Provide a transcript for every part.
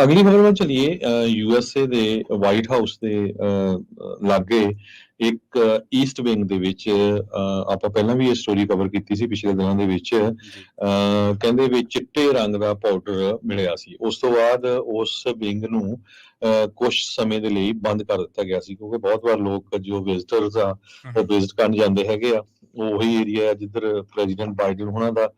ਅਗਲੀ ਖਬਰ ਵੱਲ ਚੱਲੀਏ। ਯੂਐਸਏ ਦੇ ਵਾਈਟ ਹਾਊਸ ਦੇ ਲਾਗੇ ਇੱਕ ਈਸਟ ਵਿੰਗ ਦੇ ਵਿੱਚ ਆਪਾਂ ਪਹਿਲਾਂ ਵੀ ਇਹ ਸਟੋਰੀ ਕਵਰ ਕੀਤੀ ਸੀ ਪਿਛਲੇ ਦਿਨਾਂ ਦੇ ਵਿੱਚ। ਜੀ ਕਹਿੰਦੇ ਵੀ ਚਿੱਟੇ ਰੰਗ ਦਾ ਪਾਊਡਰ ਮਿਲਿਆ ਸੀ। ਉਸ ਤੋਂ ਬਾਅਦ ਉਸ ਵਿੰਗ ਨੂੰ ਕੁਝ ਸਮੇਂ ਦੇ ਲਈ ਬੰਦ ਕਰ ਦਿੱਤਾ ਗਿਆ ਸੀ, ਕਿਉਂਕਿ ਬਹੁਤ ਵਾਰ ਲੋਕ ਜੋ ਵਿਜ਼ਟਰਸ ਆ ਉਹ ਵਿਜ਼ਿਟ ਕਰਨ ਜਾਂਦੇ ਹੈਗੇ ਆ। ਉਹੀ ਏਰੀਆ ਹੈ ਜਿੱਧਰ ਪ੍ਰੈਜ਼ੀਡੈਂਟ ਬਾਈਡਨ ਉਹਨਾਂ ਦਾ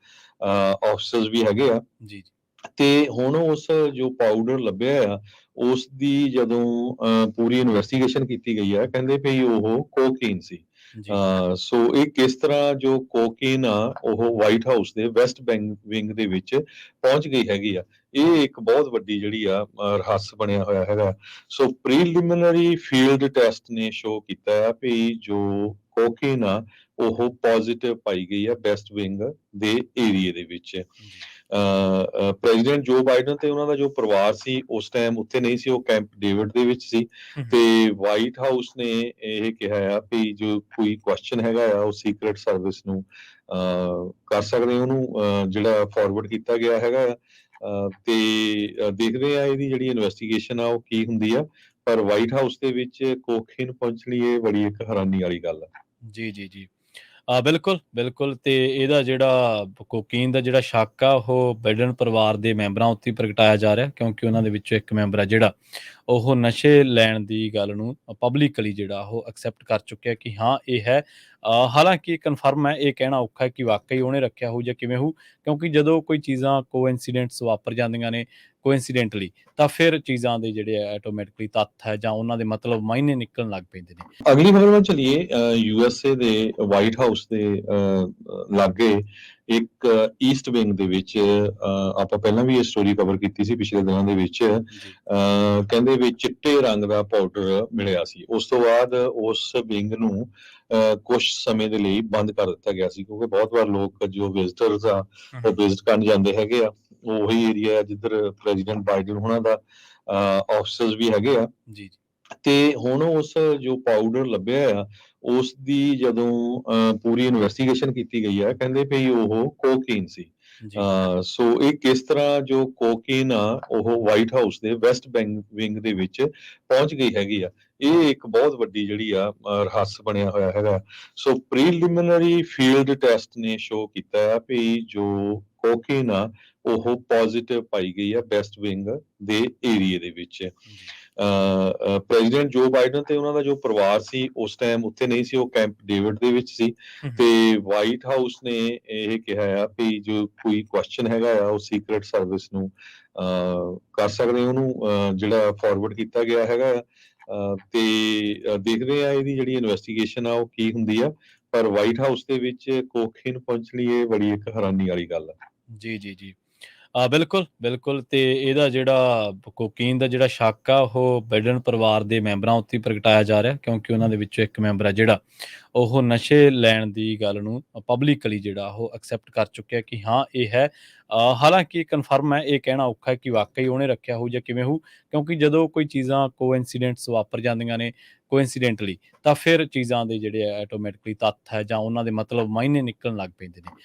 ਆਫਿਸਰਸ ਵੀ ਹੈਗੇ ਆ। ਜੀ ਜੀ ਤੇ ਹੁਣ ਉਸ ਜੋ ਪਾਊਡਰ ਲੱਭਿਆ ਆ, ਉਸ ਦੀ ਜਦੋਂ ਪੂਰੀ ਇਨਵੈਸਟੀਗੇਸ਼ਨ ਕੀਤੀ ਗਈ ਆ, ਕਹਿੰਦੇ ਵੀ ਉਹ ਕੋਕੇਨ ਸੀ। ਜੀ ਸੋ ਇਹ ਕਿਸ ਤਰ੍ਹਾਂ ਜੋ ਕੋਕੇਨ ਆ ਉਹ ਵਾਈਟ ਹਾਊਸ ਦੇ ਵੈਸਟ ਵਿੰਗ ਦੇ ਵਿੱਚ ਪਹੁੰਚ ਗਈ ਹੈਗੀ ਆ, ਇਹ ਇੱਕ ਬਹੁਤ ਵੱਡੀ ਜਿਹੜੀ ਆ ਰਹੱਸ ਬਣਿਆ ਹੋਇਆ ਹੈਗਾ। ਸੋ ਪ੍ਰੀਲਿਮਿਨਰੀ ਫੀਲਡ ਟੈਸਟ ਨੇ ਸ਼ੋ ਕੀਤਾ ਆ ਵੀ ਜੋ ਕੋਕੇਨ ਆ ਉਹ ਪੋਜ਼ਿਟਿਵ ਪਾਈ ਗਈ ਆ ਵੈਸਟ ਵਿੰਗ ਦੇ ਏਰੀਏ ਦੇ ਵਿੱਚ। ਜੀ ਪ੍ਰੈਜ਼ੀਡੈਂਟ ਜੋ ਬਾਈਡਨ ਤੇ ਉਹਨਾਂ ਦਾ ਜੋ ਪਰਿਵਾਰ ਸੀ ਉਸ ਟਾਈਮ ਉੱਥੇ ਨਹੀਂ ਸੀ, ਉਹ ਕੈਂਪ ਡੇਵਿਡ ਦੇ ਵਿੱਚ ਸੀ। ਤੇ ਵਾਈਟ ਹਾਊਸ ਨੇ ਇਹ ਕਿਹਾ ਆ ਵੀ ਜੋ ਕੋਈ ਕੁਐਸਚਨ ਹੈਗਾ ਆ ਉਹ ਸੀਕ੍ਰੇਟ ਸਰਵਿਸ ਨੂੰ ਕਰ ਸਕਦੇ, ਉਹਨੂੰ ਜਿਹੜਾ ਫਾਰਵਰਡ ਕੀਤਾ ਗਿਆ ਹੈਗਾ ਆ। ਤੇ ਦੇਖਦੇ ਆ ਇਹਦੀ ਜਿਹੜੀ ਇਨਵੈਸਟੀਗੇਸ਼ਨ ਆ ਉਹ ਕੀ ਹੁੰਦੀ ਆ। ਪਰ ਵਾਈਟ ਹਾਊਸ ਦੇ ਵਿੱਚ ਕੋਕੇਨ ਪਹੁੰਚਣੀ ਇਹ ਬੜੀ ਇੱਕ ਹੈਰਾਨੀ ਵਾਲੀ ਗੱਲ ਆ। ਜੀ ਜੀ ਜੀ ਬਿਲਕੁਲ ਬਿਲਕੁਲ ਤੇ ਇਹਦਾ ਜਿਹੜਾ ਕੋਕੀਨ ਦਾ ਜਿਹੜਾ ਸ਼ੱਕ ਆ ਉਹ ਬਾਈਡਨ ਪਰਿਵਾਰ ਦੇ ਮੈਂਬਰਾਂ ਉੱਤੇ ਹੀ ਪ੍ਰਗਟਾਇਆ ਜਾ ਰਿਹਾ, ਕਿਉਂਕਿ ਉਹਨਾਂ ਦੇ ਵਿੱਚੋਂ ਇੱਕ ਮੈਂਬਰ ਆ ਜਿਹੜਾ ਉਹ ਨਸ਼ੇ ਲੈਣ ਦੀ ਗੱਲ ਨੂੰ ਪਬਲਿਕਲੀ ਜਿਹੜਾ ਉਹ ਐਕਸੈਪਟ ਕਰ ਚੁੱਕਿਆ ਕਿ ਹਾਂ ਇਹ ਹੈ। ਹਾਲਾਂਕਿ ਕਨਫਰਮ ਹੈ, ਇਹ ਕਹਿਣਾ ਔਖਾ ਹੈ ਕਿ ਵਾਕਈ ਉਹਨੇ ਰੱਖਿਆ ਹੋਊ ਜਾਂ ਕਿਵੇਂ ਹੋਊ, ਕਿਉਂਕਿ ਜਦੋਂ ਕੋਈ ਚੀਜ਼ਾਂ ਕੋਇਨਸੀਡੈਂਟਸ ਵਾਪਰ ਜਾਂਦੀਆਂ ਨੇ ਕੋਇਨਸੀਡੈਂਟਲੀ, ਤਾਂ ਫਿਰ ਚੀਜ਼ਾਂ ਦੇ ਜਿਹੜੇ ਆਟੋਮੈਟਿਕਲੀ ਤੱਥ ਹੈ ਜਾਂ ਉਹਨਾਂ ਦੇ ਮਤਲਬ ਮਾਇਨੇ ਨਿਕਲਣ ਲੱਗ ਪੈਂਦੇ ਨੇ। ਅਗਲੀ ਖਬਰ ਵੱਲ ਚੱਲੀਏ। ਯੂਐਸਏ ਦੇ ਵਾਈਟ ਹਾਊਸ ਦੇ ਲਾਗੇ ਇੱਕ ਈਸਟ ਵਿੰਗ ਦੇ ਵਿੱਚ ਆਪਾਂ ਪਹਿਲਾਂ ਵੀ ਇਹ ਸਟੋਰੀ ਕਵਰ ਕੀਤੀ ਸੀ ਪਿਛਲੇ ਦਿਨਾਂ ਦੇ ਵਿੱਚ। ਜੀ ਕਹਿੰਦੇ ਵੀ ਚਿੱਟੇ ਰੰਗ ਦਾ ਪਾਊਡਰ ਮਿਲਿਆ ਸੀ। ਉਸ ਤੋਂ ਬਾਅਦ ਉਸ ਵਿੰਗ ਨੂੰ ਕੁਝ ਸਮੇਂ ਦੇ ਲਈ ਬੰਦ ਕਰ ਦਿੱਤਾ ਗਿਆ ਸੀ, ਕਿਉਂਕਿ ਬਹੁਤ ਵਾਰ ਲੋਕ ਜੋ ਵਿਜ਼ਟਰਸ ਆ ਉਹ ਵਿਜ਼ਿਟ ਕਰਨ ਜਾਂਦੇ ਹੈਗੇ ਆ। ਉਹੀ ਏਰੀਆ ਹੈ ਜਿੱਧਰ ਪ੍ਰੈਜ਼ੀਡੈਂਟ ਬਾਈਡਨ ਉਹਨਾਂ ਦਾ ਆਫਿਸਰਸ ਵੀ ਹੈਗੇ ਆ। ਜੀ ਤੇ ਹੁਣ ਉਸ ਜੋ ਪਾਊਡਰ ਲੱਭਿਆ ਆ, ਉਸ ਦੀ ਜਦੋਂ ਪੂਰੀ ਇਨਵੈਸਟੀਗੇਸ਼ਨ ਕੀਤੀ ਗਈ ਆ, ਕਹਿੰਦੇ ਵੀ ਉਹ ਕੋਕੇਨ ਸੀ। ਜੀ ਸੋ ਇਹ ਕਿਸ ਤਰ੍ਹਾਂ ਜੋ ਕੋਕੇਨ ਆ ਉਹ ਵਾਈਟ ਹਾਊਸ ਦੇ ਵੈਸਟ ਵਿੰਗ ਦੇ ਵਿੱਚ ਪਹੁੰਚ ਗਈ ਹੈਗੀ ਆ, ਇਹ ਇੱਕ ਬਹੁਤ ਵੱਡੀ ਜਿਹੜੀ ਆ ਰਹੱਸ ਬਣਿਆ ਹੋਇਆ ਹੈਗਾ। ਸੋ ਪ੍ਰੀਲਿਮਿਨਰੀ ਫੀਲਡ ਟੈਸਟ ਨੇ ਸ਼ੋ ਕੀਤਾ ਆ ਵੀ ਜੋ ਕੋਕੇਨ ਆ ਉਹ ਪੋਜ਼ਿਟਿਵ ਪਾਈ ਗਈ ਆ ਵੈਸਟ ਵਿੰਗ ਦੇ ਏਰੀਏ ਦੇ ਵਿੱਚ। ਜੀ ਪ੍ਰੈਜ਼ੀਡੈਂਟ ਜੋ ਬਾਈਡਨ ਤੇ ਉਹਨਾਂ ਦਾ ਜੋ ਪਰਿਵਾਰ ਸੀ ਉਸ ਟਾਈਮ ਉੱਥੇ ਨਹੀਂ ਸੀ, ਉਹ ਕੈਂਪ ਡੇਵਿਡ ਦੇ ਵਿੱਚ ਸੀ। ਤੇ ਵਾਈਟ ਹਾਊਸ ਨੇ ਇਹ ਕਿਹਾ ਆ ਵੀ ਜੋ ਕੋਈ ਕੁਐਸਚਨ ਹੈਗਾ ਆ ਉਹ ਸੀਕ੍ਰੇਟ ਸਰਵਿਸ ਨੂੰ ਕਰ ਸਕਦੇ, ਉਹਨੂੰ ਜਿਹੜਾ ਫਾਰਵਰਡ ਕੀਤਾ ਗਿਆ ਹੈਗਾ ਆ। ਤੇ ਦੇਖਦੇ ਆ ਇਹਦੀ ਜਿਹੜੀ ਇਨਵੈਸਟੀਗੇਸ਼ਨ ਆ ਉਹ ਕੀ ਹੁੰਦੀ ਆ। ਪਰ ਵਾਈਟ ਹਾਊਸ ਦੇ ਵਿੱਚ ਕੋਕੇਨ ਪਹੁੰਚਣੀ ਇਹ ਬੜੀ ਇੱਕ ਹੈਰਾਨੀ ਵਾਲੀ ਗੱਲ ਆ। ਜੀ ਜੀ ਜੀ ਬਿਲਕੁਲ ਬਿਲਕੁਲ ਤੇ ਇਹਦਾ ਜਿਹੜਾ ਕੋਕੀਨ ਦਾ ਜਿਹੜਾ ਸ਼ੱਕ ਆ ਉਹ ਬਾਈਡਨ ਪਰਿਵਾਰ ਦੇ ਮੈਂਬਰਾਂ ਉੱਤੇ ਹੀ ਪ੍ਰਗਟਾਇਆ ਜਾ ਰਿਹਾ, ਕਿਉਂਕਿ ਉਹਨਾਂ ਦੇ ਵਿੱਚੋਂ ਇੱਕ ਮੈਂਬਰ ਆ ਜਿਹੜਾ ਉਹ ਨਸ਼ੇ ਲੈਣ ਦੀ ਗੱਲ ਨੂੰ ਪਬਲਿਕਲੀ ਜਿਹੜਾ ਉਹ ਐਕਸੈਪਟ ਕਰ ਚੁੱਕਿਆ ਕਿ ਹਾਂ ਇਹ ਹੈ। ਹਾਲਾਂਕਿ ਕਨਫਰਮ ਹੈ, ਇਹ ਕਹਿਣਾ ਔਖਾ ਹੈ ਕਿ ਵਾਕਈ ਉਹਨੇ ਰੱਖਿਆ ਹੋਊ ਜਾਂ ਕਿਵੇਂ ਹੋਊ, ਕਿਉਂਕਿ ਜਦੋਂ ਕੋਈ ਚੀਜ਼ਾਂ ਕੋਇਨਸੀਡੈਂਟਸ ਵਾਪਰ ਜਾਂਦੀਆਂ ਨੇ ਕੋਇਨਸੀਡੈਂਟਲੀ, ਤਾਂ ਫਿਰ ਚੀਜ਼ਾਂ ਦੇ ਜਿਹੜੇ ਆਟੋਮੈਟਿਕਲੀ ਤੱਥ ਹੈ ਜਾਂ ਉਹਨਾਂ ਦੇ ਮਤਲਬ ਮਾਇਨੇ ਨਿਕਲਣ ਲੱਗ ਪੈਂਦੇ ਨੇ।